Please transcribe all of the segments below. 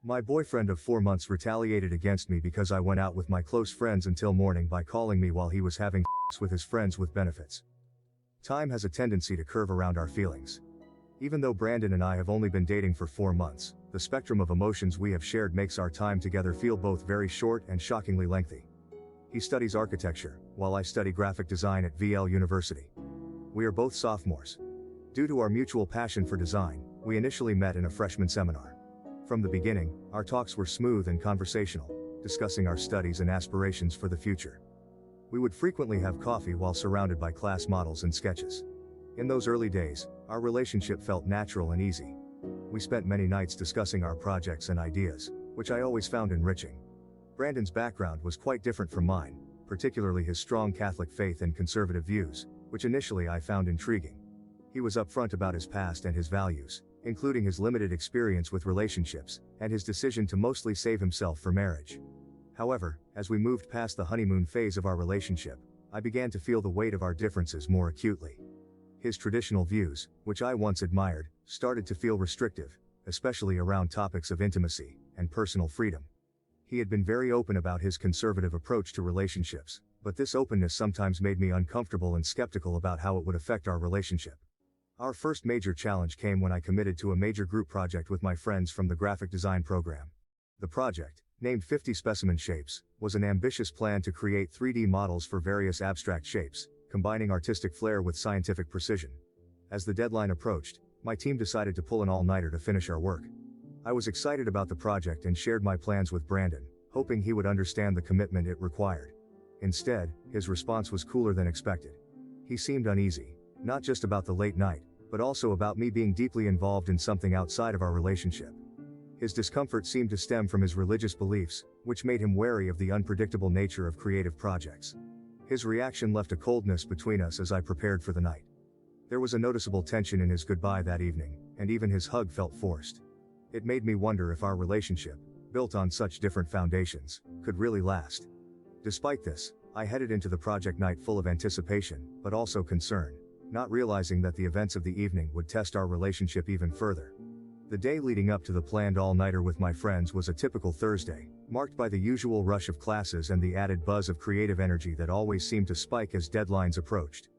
My boyfriend of 4 months retaliated against me because I went out with my close friends until morning by calling me while he was having sex with his friends with benefits. Time has a tendency to curve around our feelings. Even though Brandon and I have only been dating for 4 months, the spectrum of emotions we have shared makes our time together feel both very short and shockingly lengthy. He studies architecture, while I study graphic design at VL University. We are both sophomores. Due to our mutual passion for design, we initially met in a freshman seminar. From the beginning, our talks were smooth and conversational, discussing our studies and aspirations for the future. We would frequently have coffee while surrounded by class models and sketches. In those early days, our relationship felt natural and easy. We spent many nights discussing our projects and ideas, which I always found enriching. Brandon's background was quite different from mine, particularly his strong Catholic faith and conservative views, which initially I found intriguing. He was upfront about his past and his values, including his limited experience with relationships, and his decision to mostly save himself for marriage. However, as we moved past the honeymoon phase of our relationship, I began to feel the weight of our differences more acutely. His traditional views, which I once admired, started to feel restrictive, especially around topics of intimacy and personal freedom. He had been very open about his conservative approach to relationships, but this openness sometimes made me uncomfortable and skeptical about how it would affect our relationship. Our first major challenge came when I committed to a major group project with my friends from the graphic design program. The project, named 50 Specimen Shapes, was an ambitious plan to create 3D models for various abstract shapes, combining artistic flair with scientific precision. As the deadline approached, my team decided to pull an all-nighter to finish our work. I was excited about the project and shared my plans with Brandon, hoping he would understand the commitment it required. Instead, his response was cooler than expected. He seemed uneasy, not just about the late night, but also about me being deeply involved in something outside of our relationship. His discomfort seemed to stem from his religious beliefs, which made him wary of the unpredictable nature of creative projects. His reaction left a coldness between us as I prepared for the night. There was a noticeable tension in his goodbye that evening, and even his hug felt forced. It made me wonder if our relationship, built on such different foundations, could really last. Despite this, I headed into the project night full of anticipation, but also concern, not realizing that the events of the evening would test our relationship even further. The day leading up to the planned all-nighter with my friends was a typical Thursday, marked by the usual rush of classes and the added buzz of creative energy that always seemed to spike as deadlines approached.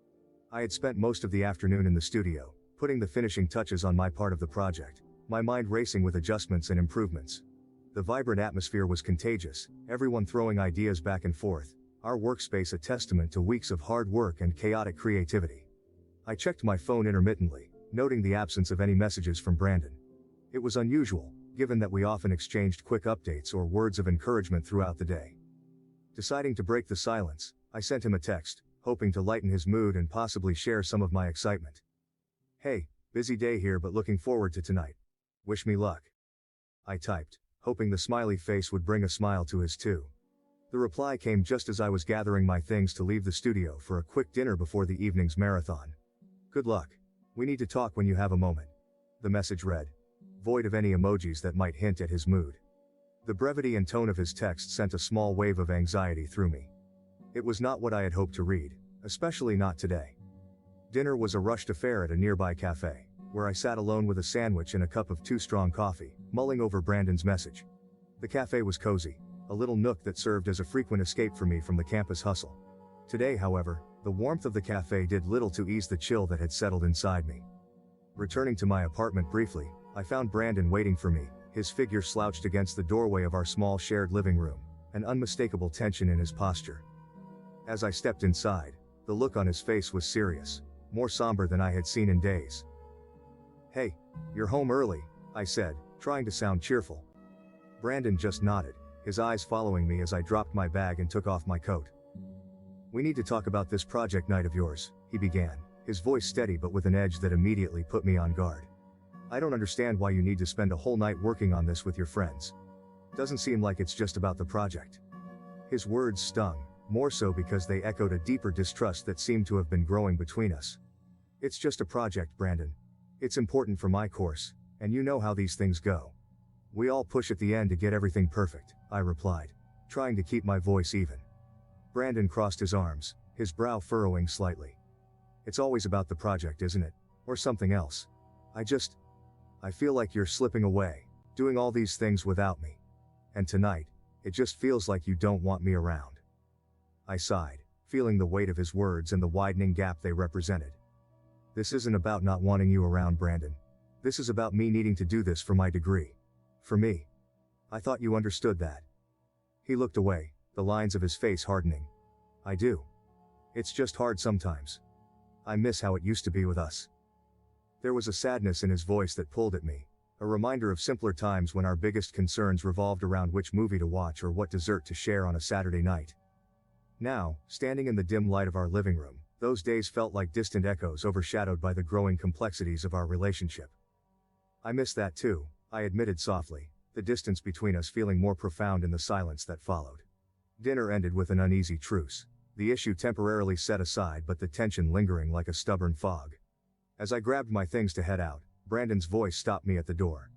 I had spent most of the afternoon in the studio, putting the finishing touches on my part of the project, my mind racing with adjustments and improvements. The vibrant atmosphere was contagious, everyone throwing ideas back and forth, our workspace a testament to weeks of hard work and chaotic creativity. I checked my phone intermittently, noting the absence of any messages from Brandon. It was unusual, given that we often exchanged quick updates or words of encouragement throughout the day. Deciding to break the silence, I sent him a text, hoping to lighten his mood and possibly share some of my excitement. "Hey, busy day here but looking forward to tonight. Wish me luck," I typed, hoping the smiley face would bring a smile to his too. The reply came just as I was gathering my things to leave the studio for a quick dinner before the evening's marathon. "Good luck. We need to talk when you have a moment," the message read, void of any emojis that might hint at his mood. The brevity and tone of his text sent a small wave of anxiety through me. It was not what I had hoped to read, especially not today. Dinner was a rushed affair at a nearby cafe, where I sat alone with a sandwich and a cup of too strong coffee, mulling over Brandon's message. The cafe was cozy, a little nook that served as a frequent escape for me from the campus hustle. Today, however, the warmth of the cafe did little to ease the chill that had settled inside me. Returning to my apartment briefly, I found Brandon waiting for me, his figure slouched against the doorway of our small shared living room, an unmistakable tension in his posture. As I stepped inside, the look on his face was serious, more somber than I had seen in days. "Hey, you're home early," I said, trying to sound cheerful. Brandon just nodded, his eyes following me as I dropped my bag and took off my coat. "We need to talk about this project night of yours," he began, his voice steady but with an edge that immediately put me on guard. "I don't understand why you need to spend a whole night working on this with your friends. Doesn't seem like it's just about the project." His words stung, more so because they echoed a deeper distrust that seemed to have been growing between us. "It's just a project, Brandon. It's important for my course, and you know how these things go. We all push at the end to get everything perfect," I replied, trying to keep my voice even. Brandon crossed his arms, his brow furrowing slightly. "It's always about the project, isn't it? Or something else? I feel like you're slipping away," Doing all these things without me. And tonight, it just feels like you don't want me around. I sighed, feeling the weight of his words and the widening gap they represented. This isn't about not wanting you around, Brandon. This is about me needing to do this for my degree. For me. I thought you understood that. He looked away, the lines of his face hardening. I do. It's just hard sometimes. I miss how it used to be with us. There was a sadness in his voice that pulled at me, a reminder of simpler times when our biggest concerns revolved around which movie to watch or what dessert to share on a Saturday night. Now, standing in the dim light of our living room, those days felt like distant echoes overshadowed by the growing complexities of our relationship. I miss that too, I admitted softly, the distance between us feeling more profound in the silence that followed. Dinner ended with an uneasy truce, the issue temporarily set aside but the tension lingering like a stubborn fog. As I grabbed my things to head out, Brandon's voice stopped me at the door.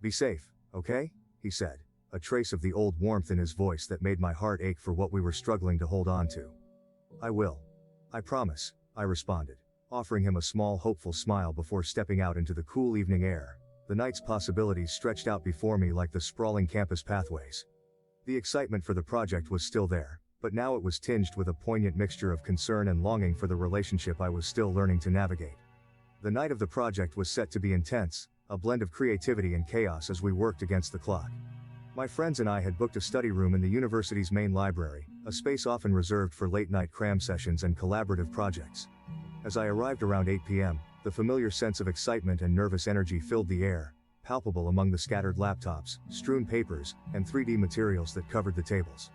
Be safe, okay? He said, a trace of the old warmth in his voice that made my heart ache for what we were struggling to hold on to. I will. I promise, I responded, offering him a small hopeful smile before stepping out into the cool evening air. The night's possibilities stretched out before me like the sprawling campus pathways. The excitement for the project was still there, but now it was tinged with a poignant mixture of concern and longing for the relationship I was still learning to navigate. The night of the project was set to be intense, a blend of creativity and chaos as we worked against the clock. My friends and I had booked a study room in the university's main library, a space often reserved for late-night cram sessions and collaborative projects. As I arrived around 8 p.m., the familiar sense of excitement and nervous energy filled the air, palpable among the scattered laptops, strewn papers, and 3D materials that covered the tables.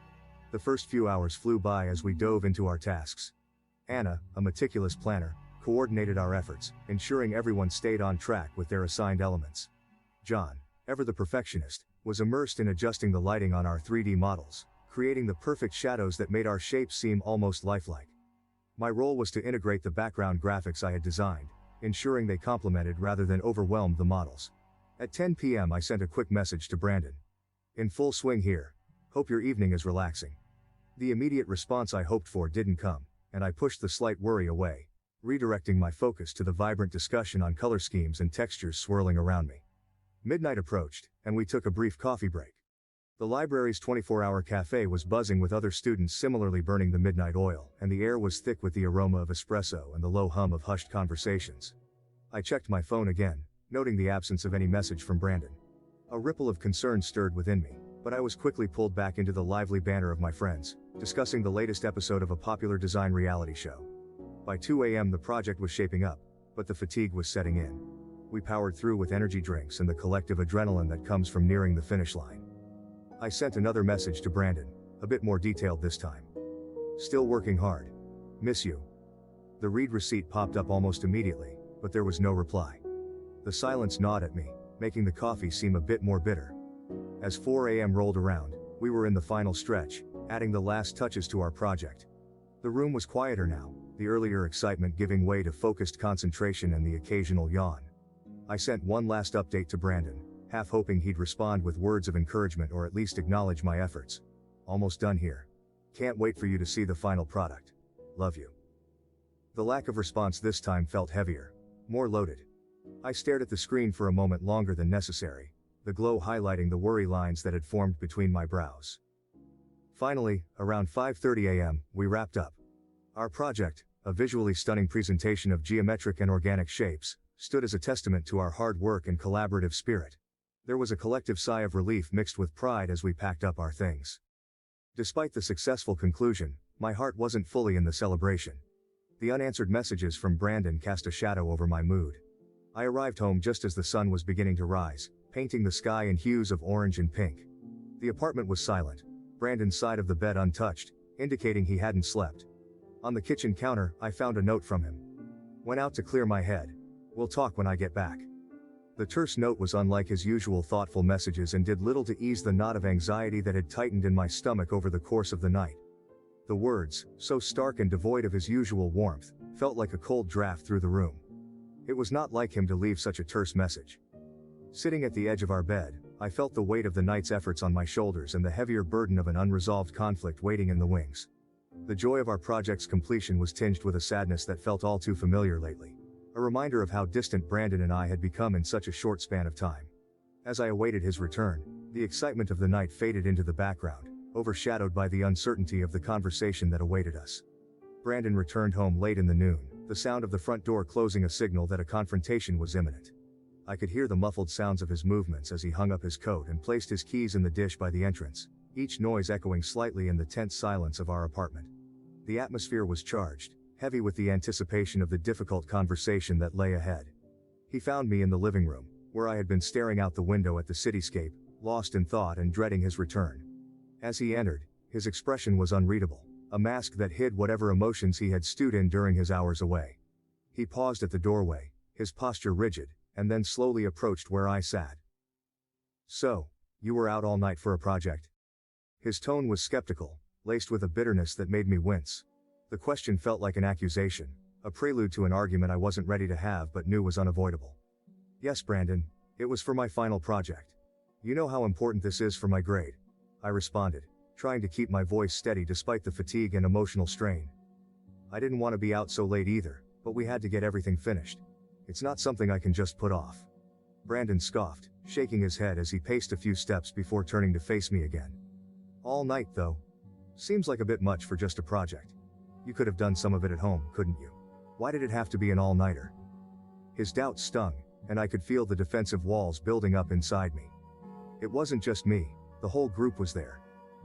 The first few hours flew by as we dove into our tasks. Anna, a meticulous planner, coordinated our efforts, ensuring everyone stayed on track with their assigned elements. John, ever the perfectionist, was immersed in adjusting the lighting on our 3D models, creating the perfect shadows that made our shapes seem almost lifelike. My role was to integrate the background graphics I had designed, ensuring they complemented rather than overwhelmed the models. At 10 p.m. I sent a quick message to Brandon. In full swing here. Hope your evening is relaxing. The immediate response I hoped for didn't come, and I pushed the slight worry away, redirecting my focus to the vibrant discussion on color schemes and textures swirling around me. Midnight approached, and we took a brief coffee break. The library's 24-hour cafe was buzzing with other students similarly burning the midnight oil, and the air was thick with the aroma of espresso and the low hum of hushed conversations. I checked my phone again, noting the absence of any message from Brandon. A ripple of concern stirred within me, but I was quickly pulled back into the lively banter of my friends, discussing the latest episode of a popular design reality show. By 2 a.m. the project was shaping up, but the fatigue was setting in. We powered through with energy drinks and the collective adrenaline that comes from nearing the finish line. I sent another message to Brandon, a bit more detailed this time. Still working hard. Miss you. The read receipt popped up almost immediately, but there was no reply. The silence gnawed at me, making the coffee seem a bit more bitter. As 4 a.m. rolled around, we were in the final stretch, adding the last touches to our project. The room was quieter now, the earlier excitement giving way to focused concentration and the occasional yawn. I sent one last update to Brandon, half hoping he'd respond with words of encouragement or at least acknowledge my efforts. Almost done here. Can't wait for you to see the final product. Love you. The lack of response this time felt heavier, more loaded. I stared at the screen for a moment longer than necessary, the glow highlighting the worry lines that had formed between my brows. Finally, around 5:30 a.m., we wrapped up. Our project, a visually stunning presentation of geometric and organic shapes, stood as a testament to our hard work and collaborative spirit. There was a collective sigh of relief mixed with pride as we packed up our things. Despite the successful conclusion, my heart wasn't fully in the celebration. The unanswered messages from Brandon cast a shadow over my mood. I arrived home just as the sun was beginning to rise, painting the sky in hues of orange and pink. The apartment was silent, Brandon's side of the bed untouched, indicating he hadn't slept. On the kitchen counter, I found a note from him. Went out to clear my head. We'll talk when I get back. The terse note was unlike his usual thoughtful messages and did little to ease the knot of anxiety that had tightened in my stomach over the course of the night. The words, so stark and devoid of his usual warmth, felt like a cold draft through the room. It was not like him to leave such a terse message. Sitting at the edge of our bed, I felt the weight of the night's efforts on my shoulders and the heavier burden of an unresolved conflict waiting in the wings. The joy of our project's completion was tinged with a sadness that felt all too familiar lately. A reminder of how distant Brandon and I had become in such a short span of time. As I awaited his return, the excitement of the night faded into the background, overshadowed by the uncertainty of the conversation that awaited us. Brandon returned home late in the noon, the sound of the front door closing a signal that a confrontation was imminent. I could hear the muffled sounds of his movements as he hung up his coat and placed his keys in the dish by the entrance, each noise echoing slightly in the tense silence of our apartment. The atmosphere was charged, heavy with the anticipation of the difficult conversation that lay ahead. He found me in the living room, where I had been staring out the window at the cityscape, lost in thought and dreading his return. As he entered, his expression was unreadable, a mask that hid whatever emotions he had stewed in during his hours away. He paused at the doorway, his posture rigid, and then slowly approached where I sat. "So, you were out all night for a project?" His tone was skeptical, laced with a bitterness that made me wince. The question felt like an accusation, a prelude to an argument I wasn't ready to have but knew was unavoidable. "Yes, Brandon, it was for my final project. You know how important this is for my grade," I responded, trying to keep my voice steady despite the fatigue and emotional strain. I didn't want to be out so late either, but we had to get everything finished. It's not something I can just put off. Brandon scoffed, shaking his head as he paced a few steps before turning to face me again. "All night, though? Seems like a bit much for just a project. You could have done some of it at home, couldn't you? Why did it have to be an all-nighter?" His doubt stung, and I could feel the defensive walls building up inside me. It wasn't just me, the whole group was there.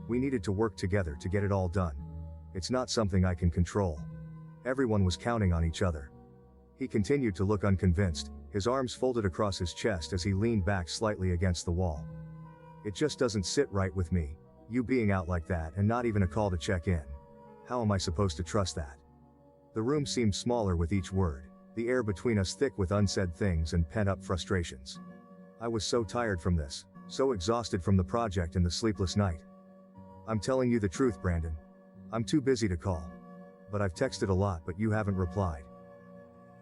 We needed to work together to get it all done. It's not something I can control. Everyone was counting on each other. He continued to look unconvinced, his arms folded across his chest as he leaned back slightly against the wall. "It just doesn't sit right with me, you being out like that and not even a call to check in. How am I supposed to trust that?" The room seemed smaller with each word, the air between us thick with unsaid things and pent-up frustrations. I was so tired from this, so exhausted from the project and the sleepless night. "I'm telling you the truth, Brandon. I'm too busy to call. But I've texted a lot but you haven't replied."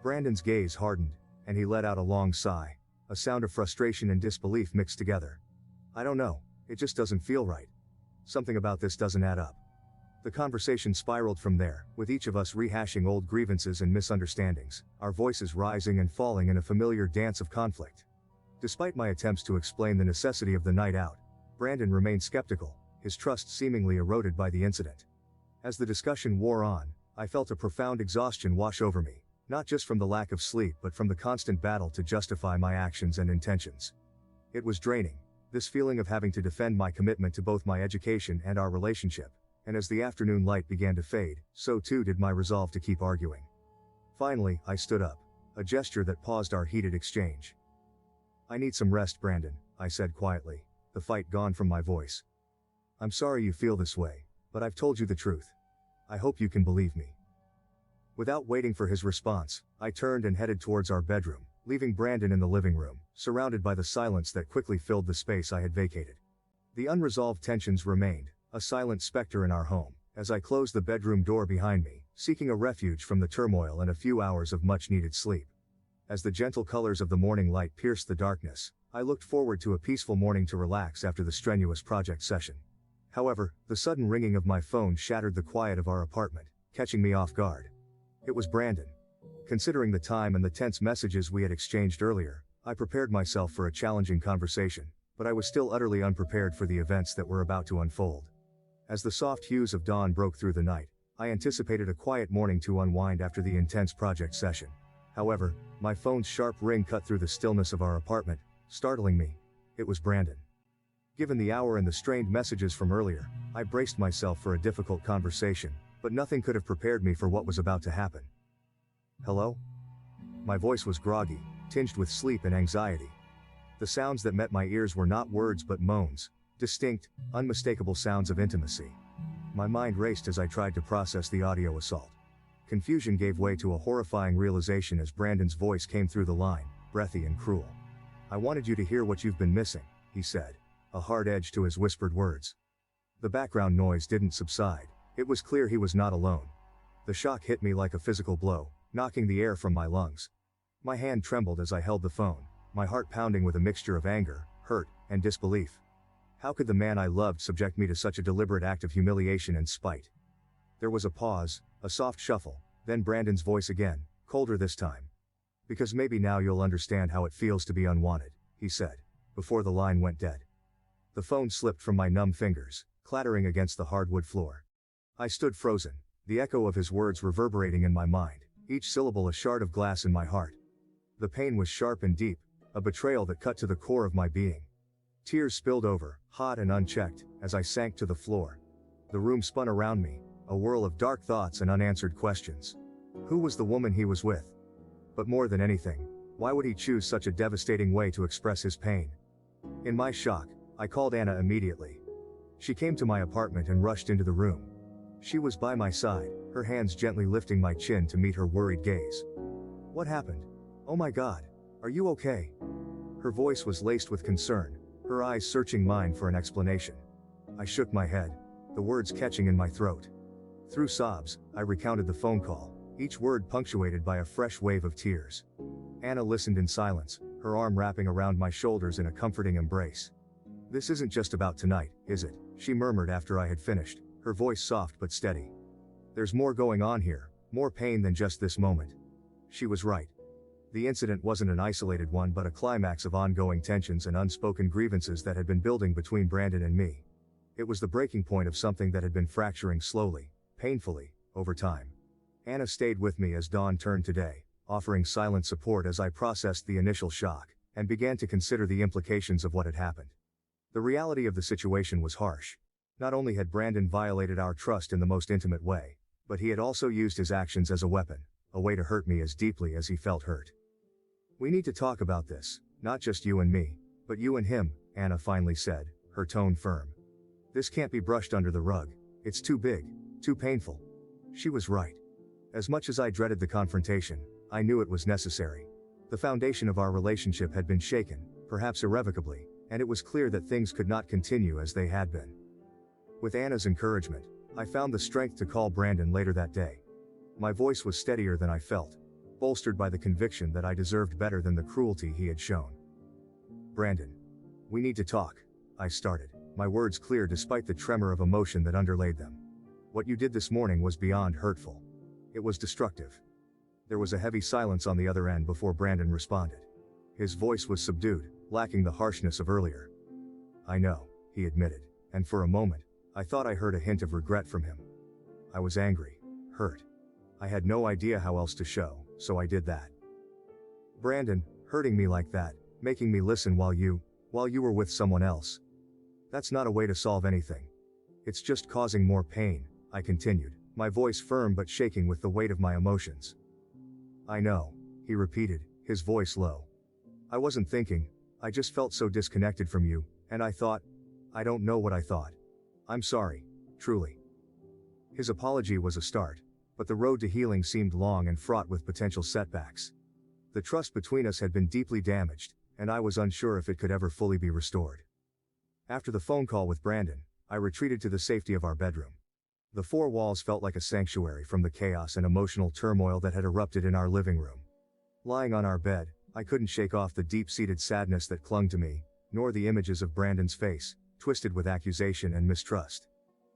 Brandon's gaze hardened, and he let out a long sigh, a sound of frustration and disbelief mixed together. "I don't know, it just doesn't feel right. Something about this doesn't add up." The conversation spiraled from there, with each of us rehashing old grievances and misunderstandings, our voices rising and falling in a familiar dance of conflict. Despite my attempts to explain the necessity of the night out, Brandon remained skeptical, his trust seemingly eroded by the incident. As the discussion wore on, I felt a profound exhaustion wash over me, not just from the lack of sleep but from the constant battle to justify my actions and intentions. It was draining, this feeling of having to defend my commitment to both my education and our relationship, and as the afternoon light began to fade, so too did my resolve to keep arguing. Finally, I stood up, a gesture that paused our heated exchange. "I need some rest, Brandon," I said quietly, the fight gone from my voice. "I'm sorry you feel this way, but I've told you the truth. I hope you can believe me." Without waiting for his response, I turned and headed towards our bedroom, leaving Brandon in the living room, surrounded by the silence that quickly filled the space I had vacated. The unresolved tensions remained, a silent specter in our home, as I closed the bedroom door behind me, seeking a refuge from the turmoil and a few hours of much-needed sleep. As the gentle colors of the morning light pierced the darkness, I looked forward to a peaceful morning to relax after the strenuous project session. However, the sudden ringing of my phone shattered the quiet of our apartment, catching me off guard. It was Brandon. Considering the time and the tense messages we had exchanged earlier, I prepared myself for a challenging conversation, but I was still utterly unprepared for the events that were about to unfold. As the soft hues of dawn broke through the night, I anticipated a quiet morning to unwind after the intense project session. However, my phone's sharp ring cut through the stillness of our apartment, startling me. It was Brandon. Given the hour and the strained messages from earlier, I braced myself for a difficult conversation, but nothing could have prepared me for what was about to happen. "Hello?" My voice was groggy, tinged with sleep and anxiety. The sounds that met my ears were not words but moans, distinct, unmistakable sounds of intimacy. My mind raced as I tried to process the audio assault. Confusion gave way to a horrifying realization as Brandon's voice came through the line, breathy and cruel. "I wanted you to hear what you've been missing," he said, a hard edge to his whispered words. The background noise didn't subside. It was clear he was not alone. The shock hit me like a physical blow, knocking the air from my lungs. My hand trembled as I held the phone, my heart pounding with a mixture of anger, hurt, and disbelief. How could the man I loved subject me to such a deliberate act of humiliation and spite? There was a pause, a soft shuffle, then Brandon's voice again, colder this time. "Because maybe now you'll understand how it feels to be unwanted," he said, before the line went dead. The phone slipped from my numb fingers, clattering against the hardwood floor. I stood frozen, the echo of his words reverberating in my mind, each syllable a shard of glass in my heart. The pain was sharp and deep, a betrayal that cut to the core of my being. Tears spilled over, hot and unchecked, as I sank to the floor. The room spun around me, a whirl of dark thoughts and unanswered questions. Who was the woman he was with? But more than anything, why would he choose such a devastating way to express his pain? In my shock, I called Anna immediately. She came to my apartment and rushed into the room. She was by my side, her hands gently lifting my chin to meet her worried gaze. What happened? Oh my God, are you okay? Her voice was laced with concern, her eyes searching mine for an explanation. I shook my head, the words catching in my throat. Through sobs, I recounted the phone call, each word punctuated by a fresh wave of tears. Anna listened in silence, her arm wrapping around my shoulders in a comforting embrace. This isn't just about tonight, is it? She murmured after I had finished, her voice soft but steady. There's more going on here, more pain than just this moment. She was right. The incident wasn't an isolated one but a climax of ongoing tensions and unspoken grievances that had been building between Brandon and me. It was the breaking point of something that had been fracturing slowly, painfully, over time. Anna stayed with me as dawn turned to day, offering silent support as I processed the initial shock, and began to consider the implications of what had happened. The reality of the situation was harsh. Not only had Brandon violated our trust in the most intimate way, but he had also used his actions as a weapon, a way to hurt me as deeply as he felt hurt. We need to talk about this, not just you and me, but you and him, Anna finally said, her tone firm. This can't be brushed under the rug, it's too big, too painful. She was right. As much as I dreaded the confrontation, I knew it was necessary. The foundation of our relationship had been shaken, perhaps irrevocably, and it was clear that things could not continue as they had been. With Anna's encouragement, I found the strength to call Brandon later that day. My voice was steadier than I felt, bolstered by the conviction that I deserved better than the cruelty he had shown. Brandon. We need to talk, I started, my words clear despite the tremor of emotion that underlaid them. What you did this morning was beyond hurtful. It was destructive. There was a heavy silence on the other end before Brandon responded. His voice was subdued, lacking the harshness of earlier. I know, he admitted, and for a moment, I thought I heard a hint of regret from him. I was angry, hurt. I had no idea how else to show, so I did that. Brandon, hurting me like that, making me listen while you were with someone else. That's not a way to solve anything. It's just causing more pain, I continued, my voice firm but shaking with the weight of my emotions. I know, he repeated, his voice low. I wasn't thinking, I just felt so disconnected from you, and I don't know what I thought. I'm sorry, truly. His apology was a start, but the road to healing seemed long and fraught with potential setbacks. The trust between us had been deeply damaged, and I was unsure if it could ever fully be restored. After the phone call with Brandon, I retreated to the safety of our bedroom. The four walls felt like a sanctuary from the chaos and emotional turmoil that had erupted in our living room. Lying on our bed, I couldn't shake off the deep-seated sadness that clung to me, nor the images of Brandon's face, twisted with accusation and mistrust.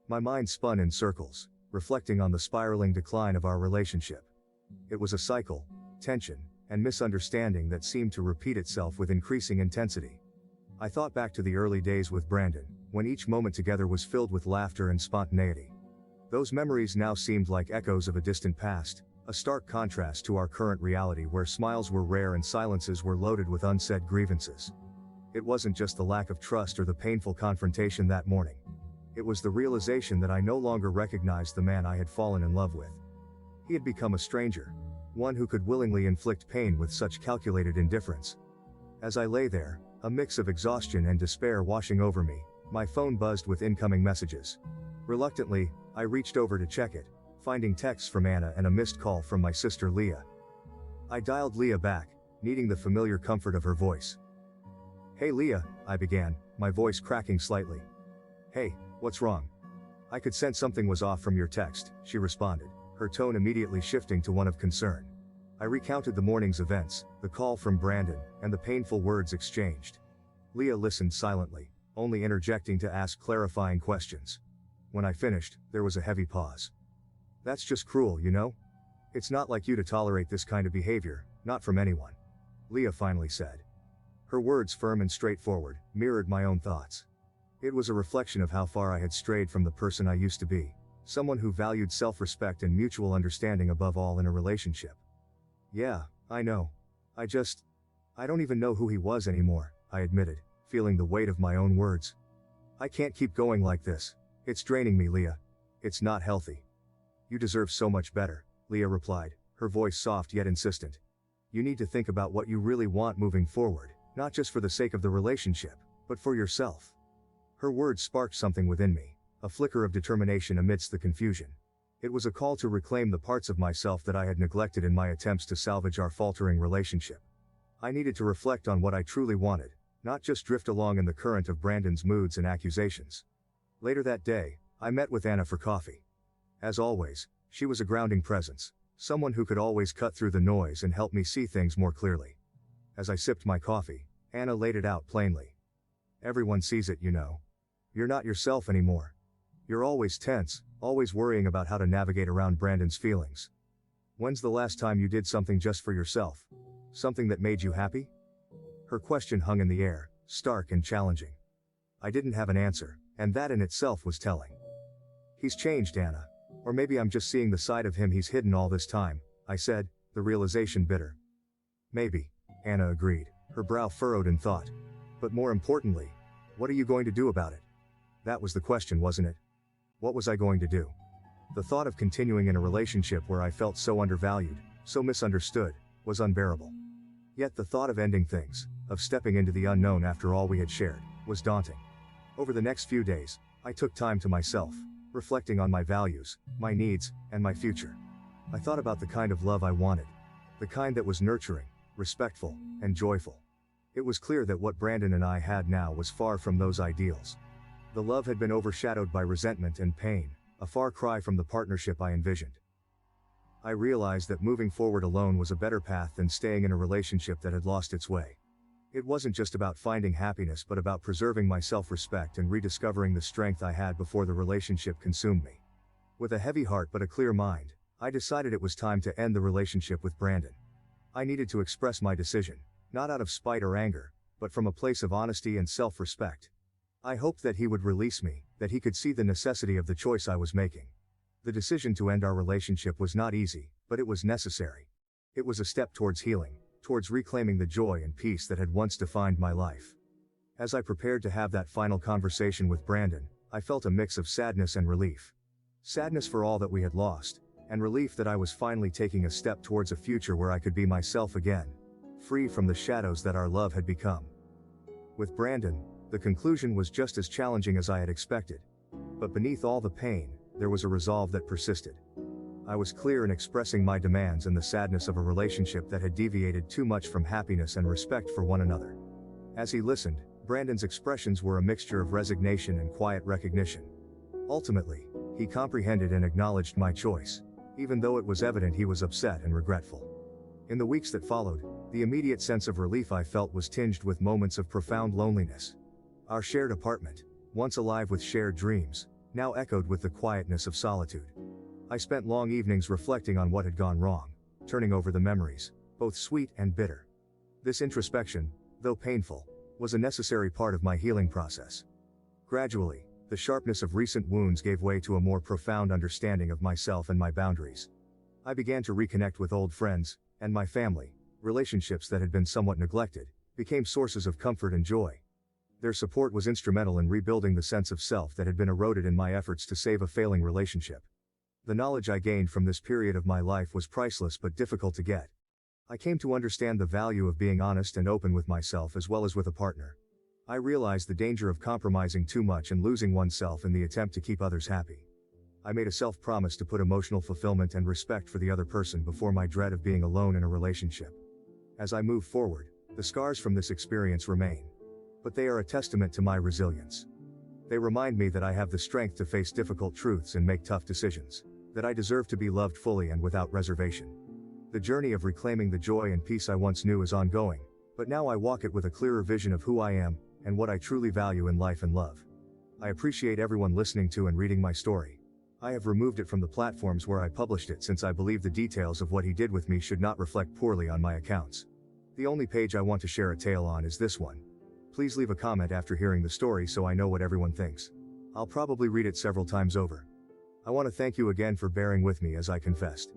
My mind spun in circles, reflecting on the spiraling decline of our relationship. It was a cycle, tension, and misunderstanding that seemed to repeat itself with increasing intensity. I thought back to the early days with Brandon, when each moment together was filled with laughter and spontaneity. Those memories now seemed like echoes of a distant past, a stark contrast to our current reality where smiles were rare and silences were loaded with unsaid grievances. It wasn't just the lack of trust or the painful confrontation that morning. It was the realization that I no longer recognized the man I had fallen in love with. He had become a stranger, one who could willingly inflict pain with such calculated indifference. As I lay there, a mix of exhaustion and despair washing over me, my phone buzzed with incoming messages. Reluctantly, I reached over to check it, finding texts from Anna and a missed call from my sister Leah. I dialed Leah back, needing the familiar comfort of her voice. Hey Leah, I began, my voice cracking slightly. Hey, what's wrong? I could sense something was off from your text, she responded, her tone immediately shifting to one of concern. I recounted the morning's events, the call from Brandon, and the painful words exchanged. Leah listened silently, only interjecting to ask clarifying questions. When I finished, there was a heavy pause. That's just cruel, you know? It's not like you to tolerate this kind of behavior, not from anyone. Leah finally said. Her words, firm and straightforward, mirrored my own thoughts. It was a reflection of how far I had strayed from the person I used to be, someone who valued self-respect and mutual understanding above all in a relationship. Yeah, I know. I don't even know who he was anymore, I admitted, feeling the weight of my own words. I can't keep going like this. It's draining me, Leah. It's not healthy. You deserve so much better, Leah replied, her voice soft yet insistent. You need to think about what you really want moving forward, not just for the sake of the relationship, but for yourself. Her words sparked something within me, a flicker of determination amidst the confusion. It was a call to reclaim the parts of myself that I had neglected in my attempts to salvage our faltering relationship. I needed to reflect on what I truly wanted, not just drift along in the current of Brandon's moods and accusations. Later that day, I met with Anna for coffee. As always, she was a grounding presence, someone who could always cut through the noise and help me see things more clearly. As I sipped my coffee, Anna laid it out plainly. Everyone sees it, you know. You're not yourself anymore. You're always tense, always worrying about how to navigate around Brandon's feelings. When's the last time you did something just for yourself? Something that made you happy? Her question hung in the air, stark and challenging. I didn't have an answer, and that in itself was telling. He's changed, Anna. Or maybe I'm just seeing the side of him he's hidden all this time, I said, the realization bitter. Maybe, Anna agreed, her brow furrowed in thought. But more importantly, what are you going to do about it? That was the question, wasn't it? What was I going to do? The thought of continuing in a relationship where I felt so undervalued, so misunderstood, was unbearable. Yet the thought of ending things, of stepping into the unknown after all we had shared, was daunting. Over the next few days, I took time to myself, reflecting on my values, my needs, and my future. I thought about the kind of love I wanted. The kind that was nurturing, respectful, and joyful. It was clear that what Brandon and I had now was far from those ideals. The love had been overshadowed by resentment and pain, a far cry from the partnership I envisioned. I realized that moving forward alone was a better path than staying in a relationship that had lost its way. It wasn't just about finding happiness but about preserving my self-respect and rediscovering the strength I had before the relationship consumed me. With a heavy heart but a clear mind, I decided it was time to end the relationship with Brandon. I needed to express my decision, not out of spite or anger, but from a place of honesty and self-respect. I hoped that he would release me, that he could see the necessity of the choice I was making. The decision to end our relationship was not easy, but it was necessary. It was a step towards healing, towards reclaiming the joy and peace that had once defined my life. As I prepared to have that final conversation with Brandon, I felt a mix of sadness and relief. Sadness for all that we had lost, and relief that I was finally taking a step towards a future where I could be myself again, free from the shadows that our love had become. With Brandon, the conclusion was just as challenging as I had expected. But beneath all the pain, there was a resolve that persisted. I was clear in expressing my demands and the sadness of a relationship that had deviated too much from happiness and respect for one another. As he listened, Brandon's expressions were a mixture of resignation and quiet recognition. Ultimately, he comprehended and acknowledged my choice, even though it was evident he was upset and regretful. In the weeks that followed, the immediate sense of relief I felt was tinged with moments of profound loneliness. Our shared apartment, once alive with shared dreams, now echoed with the quietness of solitude. I spent long evenings reflecting on what had gone wrong, turning over the memories, both sweet and bitter. This introspection, though painful, was a necessary part of my healing process. Gradually, the sharpness of recent wounds gave way to a more profound understanding of myself and my boundaries. I began to reconnect with old friends, and my family. Relationships that had been somewhat neglected became sources of comfort and joy. Their support was instrumental in rebuilding the sense of self that had been eroded in my efforts to save a failing relationship. The knowledge I gained from this period of my life was priceless but difficult to get. I came to understand the value of being honest and open with myself as well as with a partner. I realized the danger of compromising too much and losing oneself in the attempt to keep others happy. I made a self-promise to put emotional fulfillment and respect for the other person before my dread of being alone in a relationship. As I move forward, the scars from this experience remain. But they are a testament to my resilience. They remind me that I have the strength to face difficult truths and make tough decisions, that I deserve to be loved fully and without reservation. The journey of reclaiming the joy and peace I once knew is ongoing, but now I walk it with a clearer vision of who I am, and what I truly value in life and love. I appreciate everyone listening to and reading my story. I have removed it from the platforms where I published it since I believe the details of what he did with me should not reflect poorly on my accounts. The only page I want to share a tale on is this one. Please leave a comment after hearing the story so I know what everyone thinks. I'll probably read it several times over. I want to thank you again for bearing with me as I confessed.